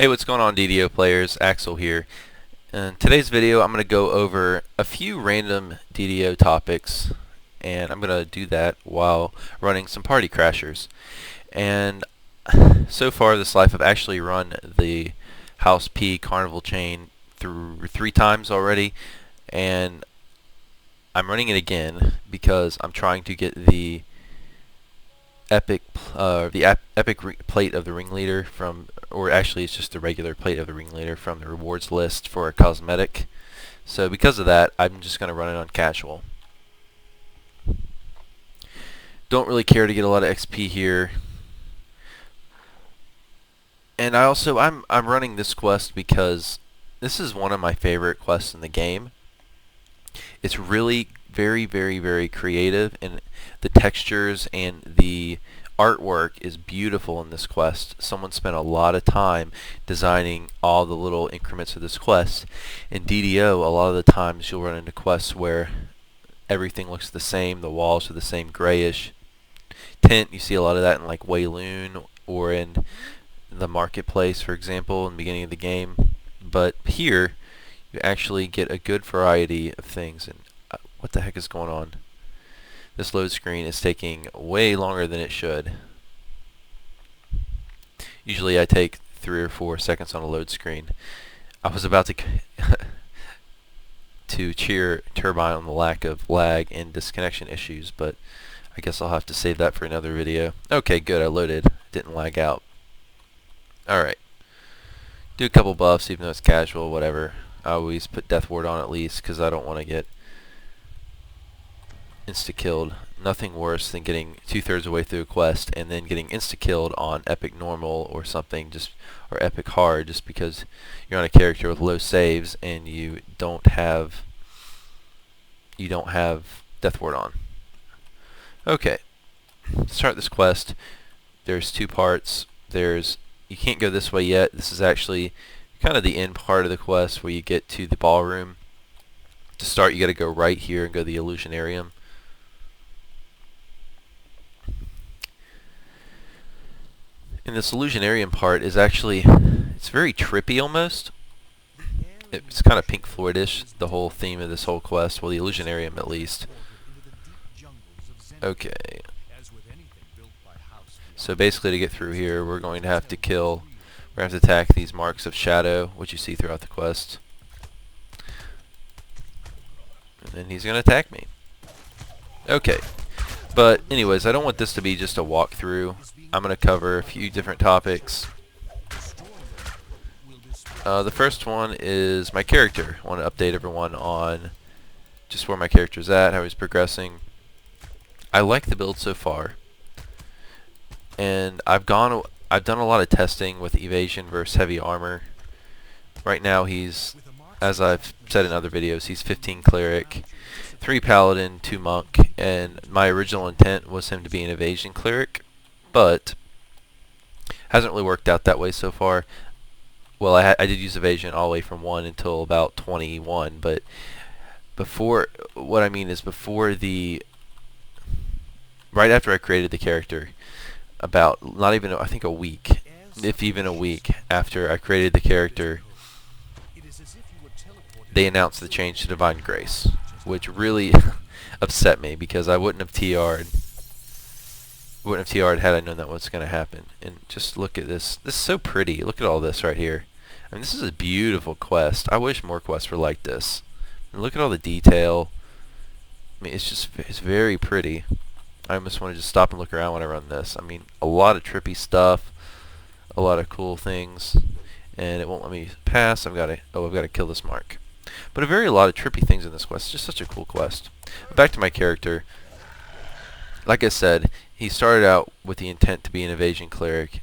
Hey, what's going on, DDO players? Axel here. In today's video, I'm going to go over a few random DDO topics, and I'm going to do that while running some Partycrashers. And so far this life, I've actually run the House P Carnival chain through 3 times already, and I'm running it again because I'm trying to get the epic plate of the ringleader from, or actually it's just the regular plate of the ringleader from the rewards list for a cosmetic. So because of that, I'm just going to run it on casual. Don't really care to get a lot of XP here. And I'm running this quest because this is one of my favorite quests in the game. It's really very creative, and the textures and the artwork is beautiful in this quest. Someone spent a lot of time designing all the little increments of this quest. In DDO, a lot of the times you'll run into quests where everything looks the same, the walls are the same grayish tint. You see a lot of that in like Wayloon or in the marketplace, for example, in the beginning of the game. But here you actually get a good variety of things. And what the heck is going on? This load screen is taking way longer than it should. Usually I take 3 or 4 seconds on a load screen. I was about to to cheer Turbine on the lack of lag and disconnection issues, but I guess I'll have to save that for another video. Okay, good, I loaded. Didn't lag out. Alright. Do a couple buffs even though it's casual, whatever. I always put Death Ward on at least because I don't want to get insta-killed. Nothing worse than getting 2/3 of the way through a quest and then getting insta-killed on epic normal or something, or epic hard, just because you're on a character with low saves and you don't have Death Ward on. Okay, start this quest. There's 2 parts. You can't go this way yet. This is actually kind of the end part of the quest where you get to the ballroom. To start, you got to go right here and go to the Illusionarium. And this Illusionarium part is actually, it's very trippy almost. It's kind of Pink Floyd-ish, the whole theme of this whole quest. Well, the Illusionarium at least. Okay. So basically to get through here, we're going to have to attack these marks of shadow, which you see throughout the quest. And then he's going to attack me. Okay. But anyways, I don't want this to be just a walkthrough. I'm going to cover a few different topics. The first one is my character. I want to update everyone on just where my character's at, how he's progressing. I like the build so far. And I've done a lot of testing with evasion versus heavy armor. Right now he's, as I've said in other videos, he's 15 cleric, 3 paladin, 2 monk, and my original intent was him to be an evasion cleric, but hasn't really worked out that way so far. Well, I did use evasion all the way from 1 until about 21, but right after I created the character, about not even, I think, a week, if even a week after I created the character, they announced the change to Divine Grace, which really upset me because I wouldn't have TR'd had I known that was going to happen. And just look at this. This is so pretty. Look at all this right here. I mean, this is a beautiful quest. I wish more quests were like this. And look at all the detail. I mean, it's very pretty. I almost want to just stop and look around when I run this. I mean, a lot of trippy stuff, a lot of cool things, and it won't let me pass. I've got to kill this mark. But a lot of trippy things in this quest. It's just such a cool quest. Back to my character. Like I said, he started out with the intent to be an evasion cleric,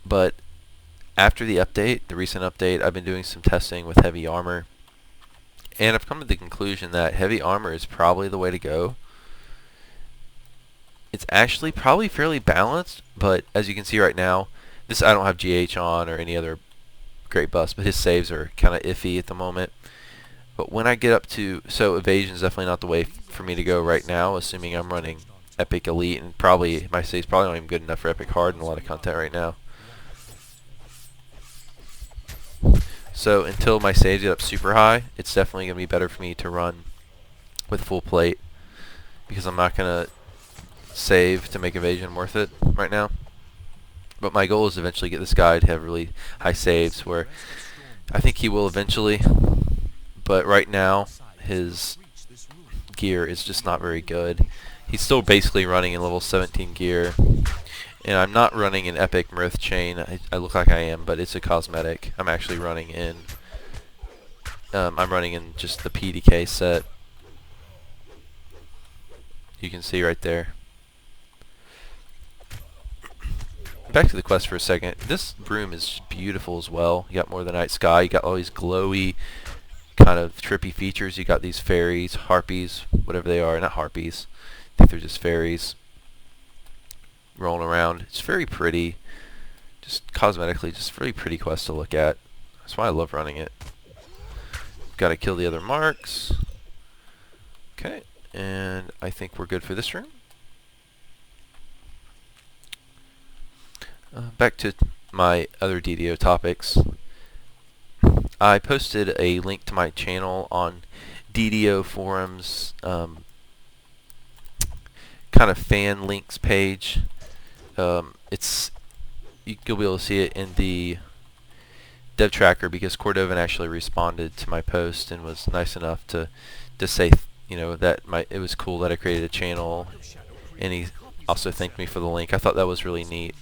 but after the recent update, I've been doing some testing with heavy armor, and I've come to the conclusion that heavy armor is probably the way to go. It's actually probably fairly balanced, but as you can see right now, I don't have GH on or any other great buffs, but his saves are kind of iffy at the moment. But when I get up to, so evasion is definitely not the way for me to go right now, assuming I'm running Epic Elite, and probably my save's probably not even good enough for Epic Hard in a lot of content right now. So until my saves get up super high, it's definitely going to be better for me to run with full plate, because I'm not going to save to make evasion worth it right now. But my goal is to eventually get this guy to have really high saves, where I think he will eventually. But right now, his gear is just not very good. He's still basically running in level 17 gear. And I'm not running an epic mirth chain. I look like I am, but it's a cosmetic. I'm actually running in I'm running in just the PDK set. You can see right there. Back to the quest for a second. This room is beautiful as well. You got more of the night sky. You got all these glowy, kind of trippy features. You got these fairies, harpies, whatever they are. Not harpies. I think they're just fairies rolling around. It's very pretty. Just cosmetically, just really pretty quest to look at. That's why I love running it. Got to kill the other marks. Okay, and I think we're good for this room. Back to my other DDO topics. I posted a link to my channel on DDO forums, kind of fan links page. You'll be able to see it in the dev tracker, because Cordovan actually responded to my post and was nice enough to say, you know, that it was cool that I created a channel, and he also thanked me for the link. I thought that was really neat.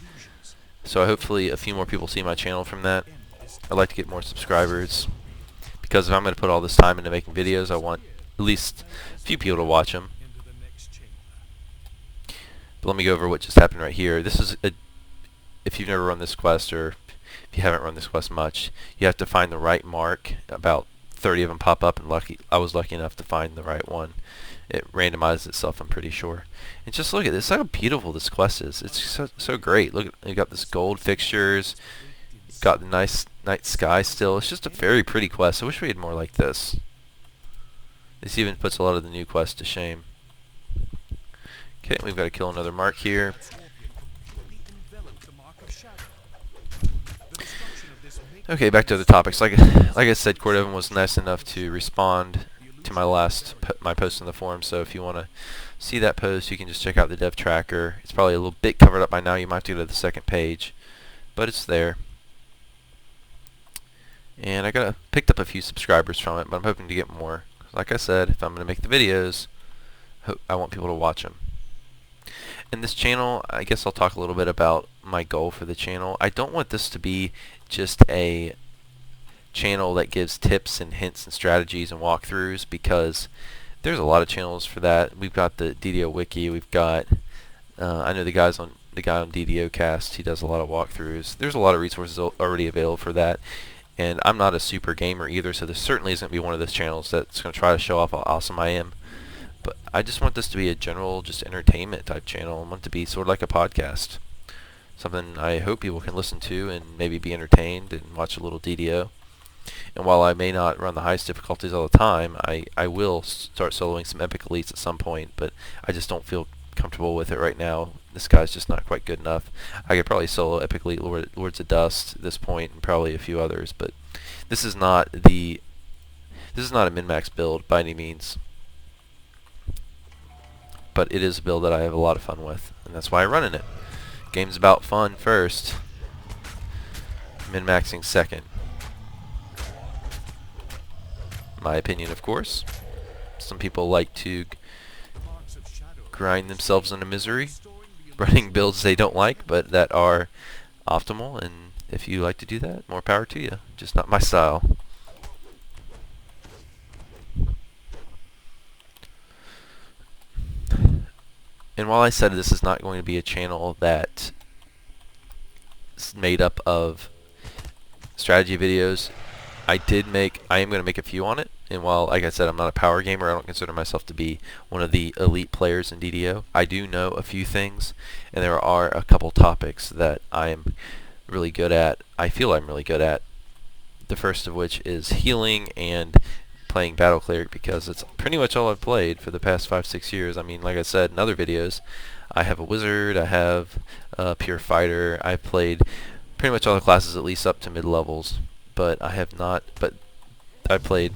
So hopefully a few more people see my channel from that. I'd like to get more subscribers, because if I'm going to put all this time into making videos, I want at least a few people to watch them. But let me go over what just happened right here. This is if you've never run this quest, or if you haven't run this quest much, you have to find the right mark. About 30 of them pop up, and I was lucky enough to find the right one. It randomizes itself, I'm pretty sure. And just look at this, how beautiful this quest is. It's so great. Look, you got this gold fixtures, got the nice night sky still. It's just a very pretty quest. I wish we had more like this. This even puts a lot of the new quests to shame. Okay, we've got to kill another mark here. Okay, back to the topics. Like I said, Cordovan was nice enough to respond to my post in the forum. So if you want to see that post, you can just check out the dev tracker. It's probably a little bit covered up by now. You might have to go to the second page, but it's there. And I picked up a few subscribers from it, but I'm hoping to get more. Like I said, if I'm going to make the videos, I want people to watch them. In this channel, I guess I'll talk a little bit about my goal for the channel. I don't want this to be just a channel that gives tips and hints and strategies and walkthroughs, because there's a lot of channels for that. We've got the DDO wiki. We've got I know the guy on DDO cast. He does a lot of walkthroughs. There's a lot of resources already available for that. And I'm not a super gamer either, so this certainly isn't going to be one of those channels that's going to try to show off how awesome I am. But I just want this to be a general, just entertainment type channel. I want it to be sort of like a podcast. Something I hope people can listen to and maybe be entertained and watch a little DDO. And while I may not run the highest difficulties all the time, I will start soloing some epic elites at some point, but I just don't feel comfortable with it right now. This guy's just not quite good enough. I could probably solo epic elite Lords of Dust at this point, and probably a few others, but this is not a min-max build by any means. But it is a build that I have a lot of fun with, and that's why I run in it. Game's about fun first, min-maxing second. My opinion, of course. Some people like to grind themselves into misery, running builds they don't like, but that are optimal, and if you like to do that, more power to you. Just not my style. And while I said this is not going to be a channel that is made up of strategy videos, I am going to make a few on it. And while, like I said, I'm not a power gamer, I don't consider myself to be one of the elite players in DDO. I do know a few things, and there are a couple topics that I'm really good at. I feel I'm really good at. The first of which is healing and playing Battle Cleric, because it's pretty much all I've played for the past 5-6 years. I mean, like I said in other videos, I have a Wizard, I have a Pure Fighter, I've played pretty much all the classes at least up to mid-levels. but I have not. But I played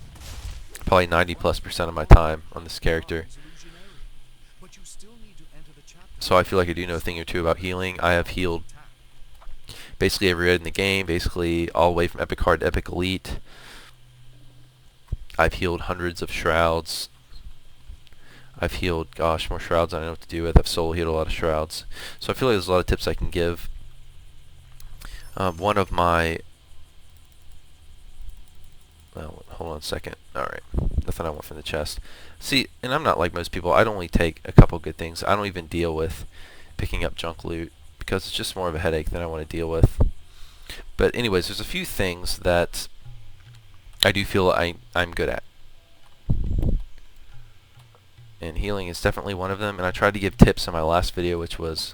probably 90+% of my time on this character. So I feel like I do know a thing or two about healing. I have healed basically every raid in the game, basically all the way from Epic Hard to Epic Elite. I've healed hundreds of shrouds. I've healed, gosh, more shrouds than I know what to do with. I've solo healed a lot of shrouds. So I feel like there's a lot of tips I can give. One of my... Well, hold on a second. Alright, nothing I want from the chest. See, and I'm not like most people. I'd only take a couple good things. I don't even deal with picking up junk loot because it's just more of a headache than I want to deal with. But anyways, there's a few things that I do feel I'm good at. And healing is definitely one of them. And I tried to give tips in my last video, which was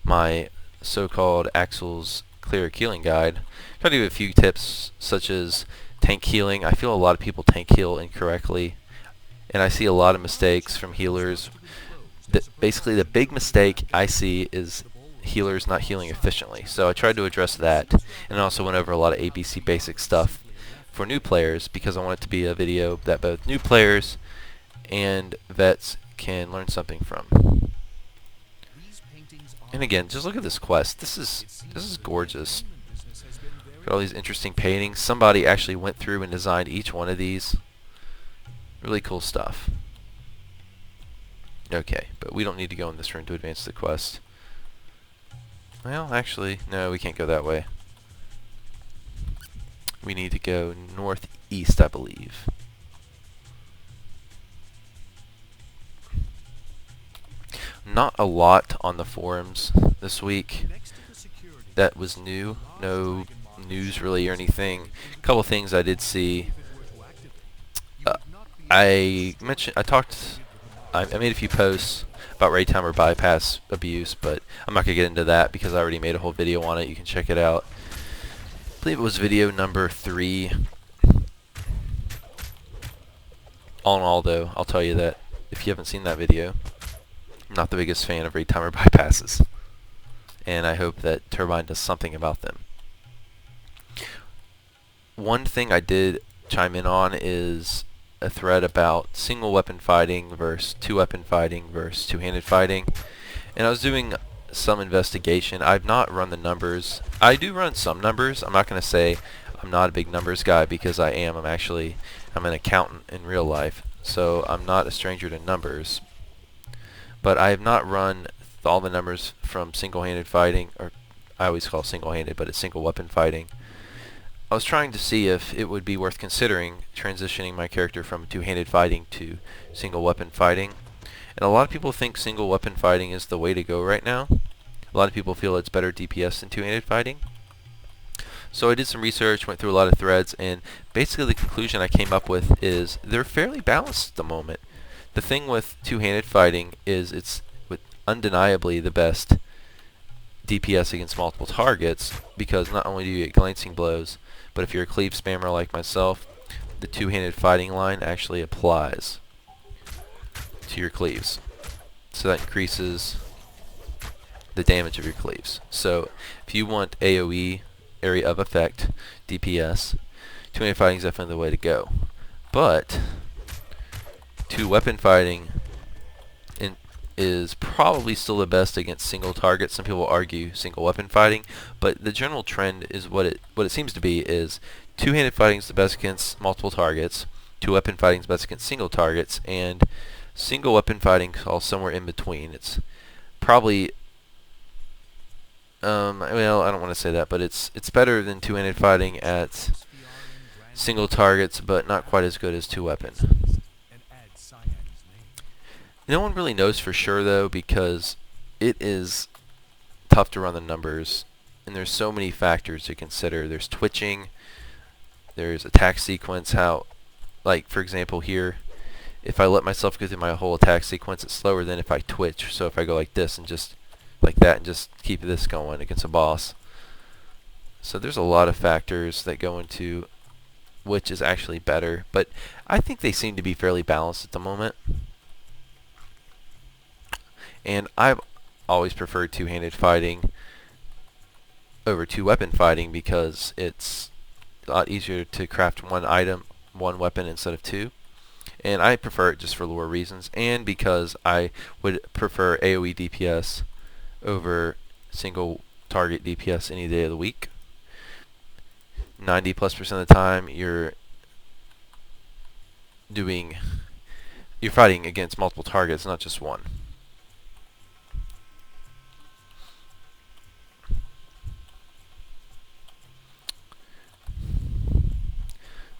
my so-called Axel's Clear Healing Guide. I tried to give a few tips, such as tank healing. I feel a lot of people tank heal incorrectly. And I see a lot of mistakes from healers. Basically, the big mistake I see is healers not healing efficiently. So I tried to address that. And also went over a lot of ABC basic stuff for new players, because I want it to be a video that both new players and vets can learn something from. And again, just look at this quest. This is gorgeous. Got all these interesting paintings. Somebody actually went through and designed each one of these. Really cool stuff. Okay, but we don't need to go in this room to advance the quest. Well, actually, no, we can't go that way. We need to go northeast, I believe. Not a lot on the forums this week that was new. No news really or anything. A couple things I did see. I made a few posts about raid timer bypass abuse, but I'm not going to get into that because I already made a whole video on it. You can check it out. I believe it was video number 3. All in all, though, I'll tell you that if you haven't seen that video, I'm not the biggest fan of raid timer bypasses, and I hope that Turbine does something about them. One thing I did chime in on is a thread about single weapon fighting versus two weapon fighting versus two-handed fighting, and I was doing some investigation. I've not run the numbers. I do run some numbers. I'm not going to say I'm not a big numbers guy, because I am. I'm an accountant in real life, so I'm not a stranger to numbers. But I have not run all the numbers from single-handed fighting, or I always call single-handed, but it's single weapon fighting. I was trying to see if it would be worth considering transitioning my character from two-handed fighting to single weapon fighting. And a lot of people think single weapon fighting is the way to go right now. A lot of people feel it's better DPS than two-handed fighting. So I did some research, went through a lot of threads, and basically the conclusion I came up with is they're fairly balanced at the moment. The thing with two-handed fighting is it's undeniably the best DPS against multiple targets, because not only do you get glancing blows, but if you're a cleave spammer like myself, the two-handed fighting line actually applies to your cleaves. So that increases the damage of your cleaves. So if you want AoE, area of effect, DPS, two-handed fighting is definitely the way to go. But two-weapon fighting is probably still the best against single targets. Some people argue single weapon fighting, but the general trend is what it seems to be is two-handed fighting is the best against multiple targets, two-weapon fighting is best against single targets, and single weapon fighting falls somewhere in between. It's probably well, I don't want to say that, but it's better than two-handed fighting at single targets, but not quite as good as two-weapon. No one really knows for sure, though, because it is tough to run the numbers, and there's so many factors to consider. There's twitching, there's attack sequence, how, like, for example, here, if I let myself go through my whole attack sequence, it's slower than if I twitch. So if I go like this and just like that and just keep this going against a boss. So there's a lot of factors that go into which is actually better, but I think they seem to be fairly balanced at the moment. And I've always preferred two-handed fighting over two-weapon fighting because it's a lot easier to craft one item, one weapon instead of two. And I prefer it just for lore reasons, and because I would prefer AoE DPS over single target DPS any day of the week. 90+% of the time you're fighting against multiple targets, not just one.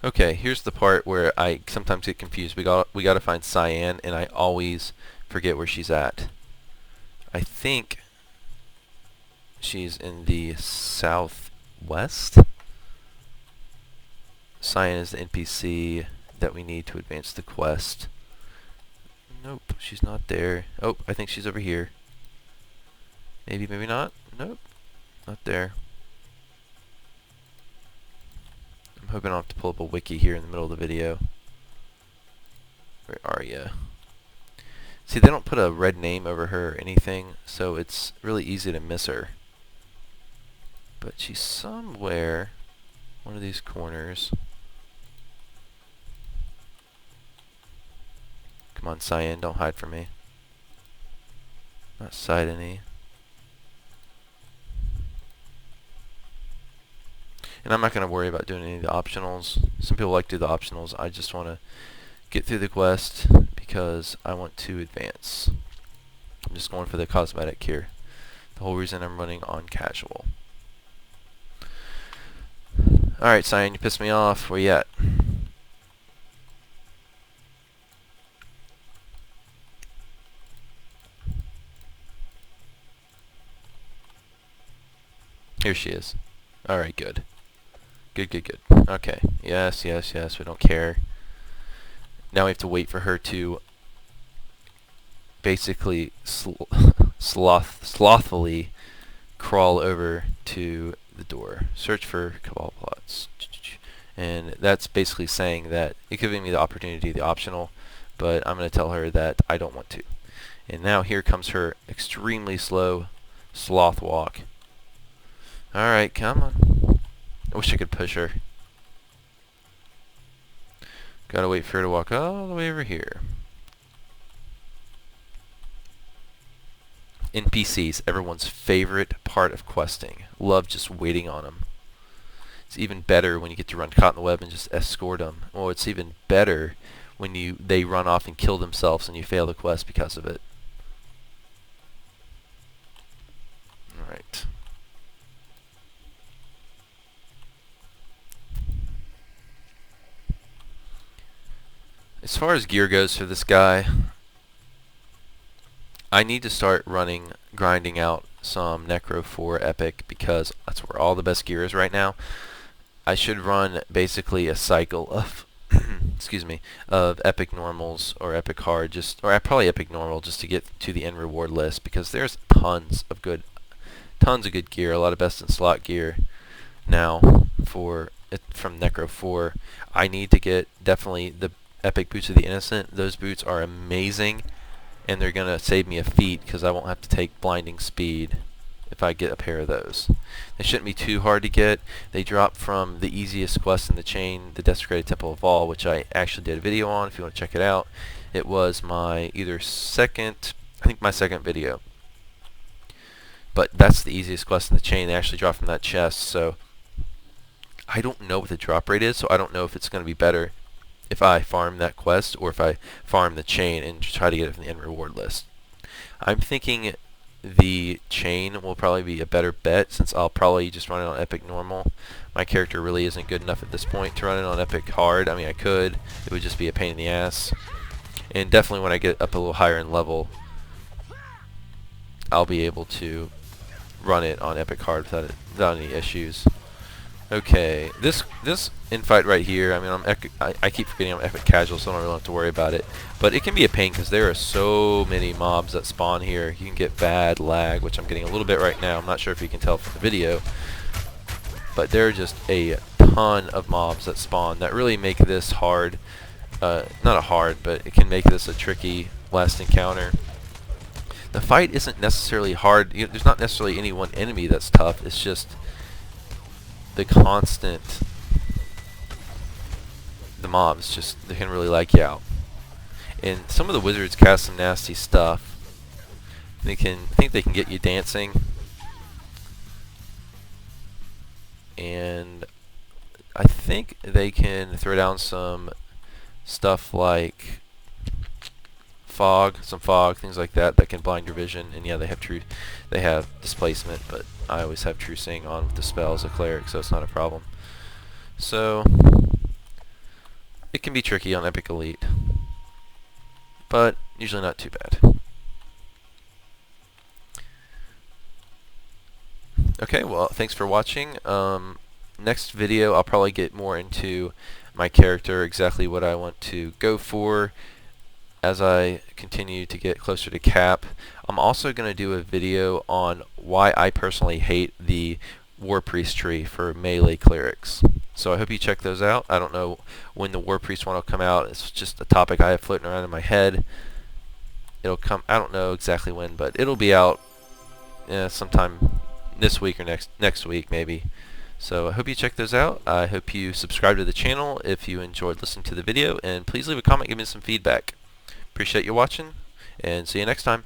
Okay, here's the part where I sometimes get confused. We got to find Cyan, and I always forget where she's at. I think she's in the southwest. Cyan is the NPC that we need to advance the quest. Nope, she's not there. Oh, I think she's over here. Maybe, maybe not. Nope, not there. I'm hoping I don't have to pull up a wiki here in the middle of the video. Where are you? See, they don't put a red name over her or anything, so it's really easy to miss her. But she's somewhere, one of these corners. Come on, Cyan, don't hide from me. Not sight any. And I'm not going to worry about doing any of the optionals. Some people like to do the optionals. I just want to get through the quest because I want to advance. I'm just going for the cosmetic here. The whole reason I'm running on casual. Alright, Cyan, you pissed me off. Where you at? Here she is. Alright, good. Good, good, good. Okay. Yes, yes, yes. We don't care. Now we have to wait for her to basically slothfully crawl over to the door. Search for cabal plots. And that's basically saying that it's giving me the opportunity, the optional, but I'm going to tell her that I don't want to. And now here comes her extremely slow sloth walk. Alright, come on. I wish I could push her. Gotta wait for her to walk all the way over here. NPCs, everyone's favorite part of questing. Love just waiting on them. It's even better when you get to run caught in the web and just escort them. Or it's even better when they run off and kill themselves and you fail the quest because of it. Alright. As far as gear goes for this guy, I need to start grinding out some Necro 4 Epic because that's where all the best gear is right now. I should run basically a cycle of excuse me, of Epic Normals or Epic Hard, or probably Epic Normal just to get to the end reward list because there's tons of good gear, a lot of best in slot gear now from Necro 4. I need to get definitely the Epic Boots of the Innocent. Those boots are amazing, and they're going to save me a feat because I won't have to take blinding speed if I get a pair of those. They shouldn't be too hard to get. They drop from the easiest quest in the chain, the Desecrated Temple of Vol, which I actually did a video on if you want to check it out. It was my my second video. But that's the easiest quest in the chain. They actually drop from that chest, so I don't know what the drop rate is, so I don't know if it's going to be better if I farm that quest or if I farm the chain and try to get it from the end reward list. I'm thinking the chain will probably be a better bet since I'll probably just run it on Epic Normal. My character really isn't good enough at this point to run it on Epic Hard. I mean, I could. It would just be a pain in the ass. And definitely when I get up a little higher in level, I'll be able to run it on Epic Hard without any issues. Okay, this infight right here, I mean, I keep forgetting I'm Epic Casual, so I don't really have to worry about it. But it can be a pain because there are so many mobs that spawn here. You can get bad lag, which I'm getting a little bit right now. I'm not sure if you can tell from the video. But there are just a ton of mobs that spawn that really make this hard. Not a hard, but it can make this a tricky last encounter. The fight isn't necessarily hard. There's not necessarily any one enemy that's tough. It's just the constant the mobs. Just they can really like you out. And some of the wizards cast some nasty stuff. I think they can get you dancing. And I think they can throw down some stuff like some fog, things like that can blind your vision. And yeah, they have displacement, but I always have true seeing on with the spell as a cleric, so it's not a problem. So it can be tricky on Epic Elite, but usually not too bad. Okay, well, thanks for watching. Next video, I'll probably get more into my character, exactly what I want to go for as I continue to get closer to cap. I'm also going to do a video on why I personally hate the War Priest tree for melee clerics. So I hope you check those out. I don't know when the War Priest one will come out. It's just a topic I have floating around in my head. It'll come, I don't know exactly when, but it'll be out sometime this week or next week maybe. So I hope you check those out. I hope you subscribe to the channel if you enjoyed listening to the video, and please leave a comment, give me some feedback. Appreciate you watching, and see you next time.